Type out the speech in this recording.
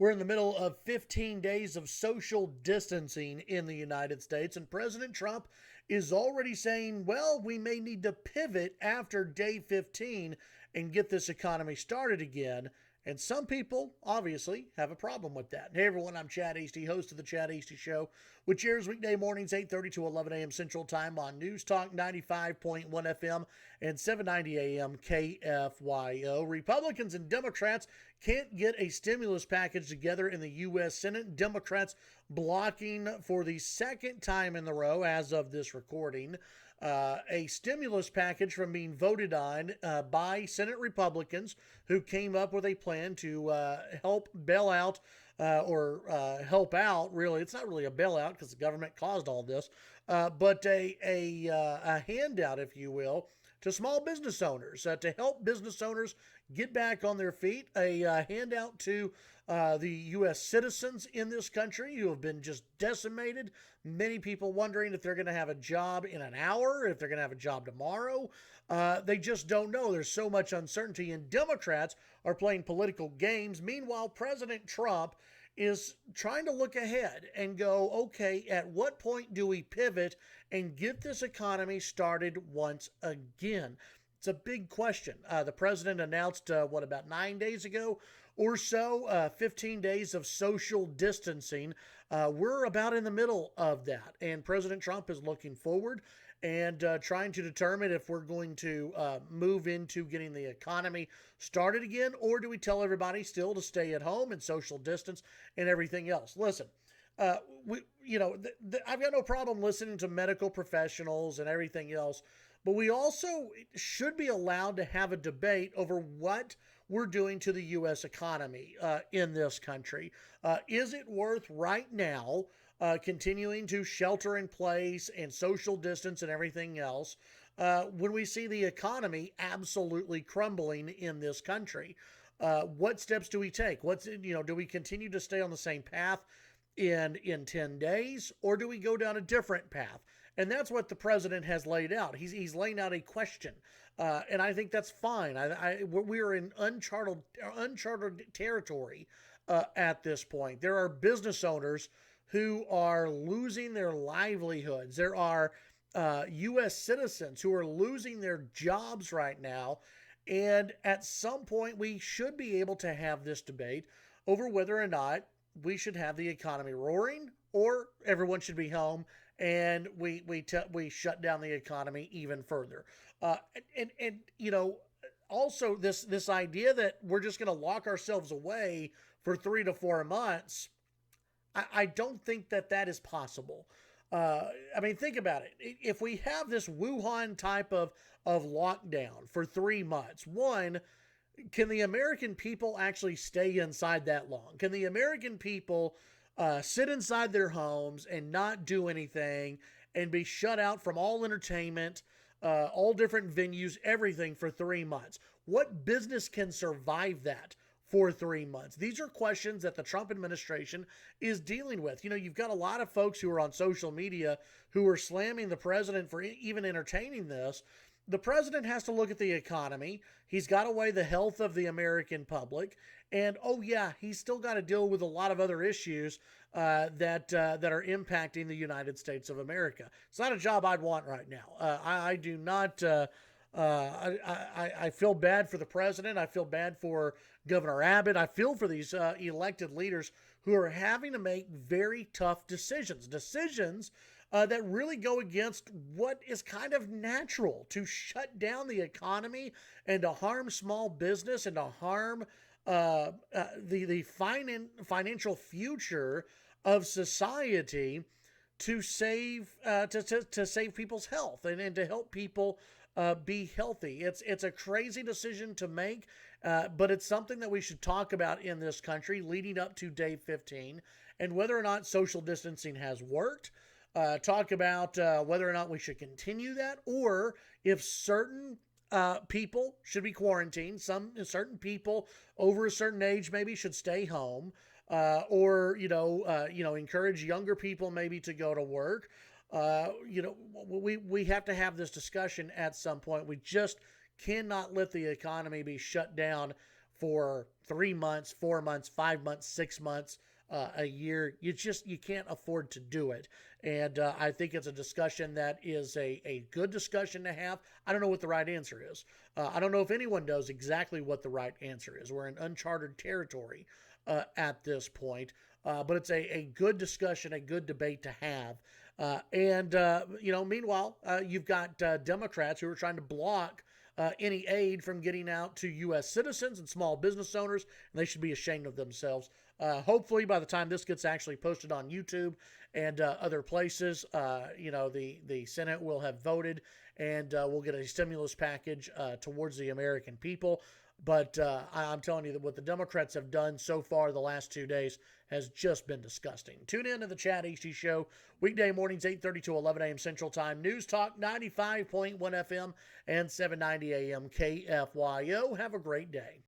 We're in the middle of 15 days of social distancing in the United States, and President Trump is already saying, well, we may need to pivot after day 15 and get this economy started again. And some people, obviously, have a problem with that. Hey, everyone, I'm Chad Hasty, host of The Chad Hasty Show, which airs weekday mornings 8:30 to 11 a.m. Central Time on News Talk 95.1 FM and 790 a.m. KFYO. Republicans and Democrats can't get a stimulus package together in the U.S. Senate. Democrats blocking for the second time in the row as of this recording. A stimulus package from being voted on by Senate Republicans who came up with a plan to help bail out or help out. Really, it's not really a bailout because the government caused all this, but a handout, if you will, to small business owners to help business owners get back on their feet. A handout to the U.S. citizens in this country who have been just decimated. Many people wondering if they're going to have a job in an hour, if they're going to have a job tomorrow. They just don't know. There's so much uncertainty, and Democrats are playing political games. Meanwhile, President Trump is trying to look ahead and go, okay, at what point do we pivot and get this economy started once again? It's a big question. The president announced, about 9 days ago or so, 15 days of social distancing. We're about in the middle of that. And President Trump is looking forward and trying to determine if we're going to move into getting the economy started again, or do we tell everybody still to stay at home and social distance and everything else? Listen, I've got no problem listening to medical professionals and everything else, but we also should be allowed to have a debate over what we're doing to the U.S. economy in this country. Is it worth right now continuing to shelter in place and social distance and everything else when we see the economy absolutely crumbling in this country? What steps do we take? Do we continue to stay on the same path in 10 days, or do we go down a different path? And that's what the president has laid out. He's laying out a question, and I think that's fine. We are in uncharted territory at this point. There are business owners who are losing their livelihoods. There are U.S. citizens who are losing their jobs right now. And at some point, we should be able to have this debate over whether or not we should have the economy roaring or everyone should be home and we shut down the economy even further. Also this idea that we're just going to lock ourselves away for 3 to 4 months, I don't think that is possible. Think about it. If we have this Wuhan type of lockdown for 3 months, one, can the American people actually stay inside that long? Can the American people sit inside their homes and not do anything and be shut out from all entertainment, all different venues, everything for 3 months? What business can survive that for 3 months? These are questions that the Trump administration is dealing with. You've got a lot of folks who are on social media who are slamming the president for even entertaining this. The president has to look at the economy. He's got to weigh the health of the American public. And, he's still got to deal with a lot of other issues that are impacting the United States of America. It's not a job I'd want right now. I do not... I feel bad for the president. I feel bad for Governor Abbott. I feel for these elected leaders who are having to make very tough decisions that really go against what is kind of natural, to shut down the economy and to harm small business and to harm the financial future of society to save people's health and to help people be healthy. It's a crazy decision to make, but it's something that we should talk about in this country leading up to day 15 and whether or not social distancing has worked. Talk about whether or not we should continue that, or if certain people should be quarantined. Certain people over a certain age maybe should stay home, or encourage younger people maybe to go to work. We have to have this discussion at some point. We just cannot let the economy be shut down for 3 months, 4 months, 5 months, 6 months, a year. You can't afford to do it. And I think it's a discussion that is a good discussion to have. I don't know what the right answer is. I don't know if anyone knows exactly what the right answer is. We're in uncharted territory at this point. But it's a good discussion, a good debate to have. Meanwhile, you've got Democrats who are trying to block any aid from getting out to U.S. citizens and small business owners, and they should be ashamed of themselves. Hopefully, by the time this gets actually posted on YouTube and other places, the Senate will have voted, and we'll get a stimulus package towards the American people. But I'm telling you that what the Democrats have done so far the last 2 days has just been disgusting. Tune in to the Chad Hasty Show, weekday mornings 8:30 to 11 a.m. Central Time. News Talk 95.1 FM and 790 AM KFYO. Have a great day.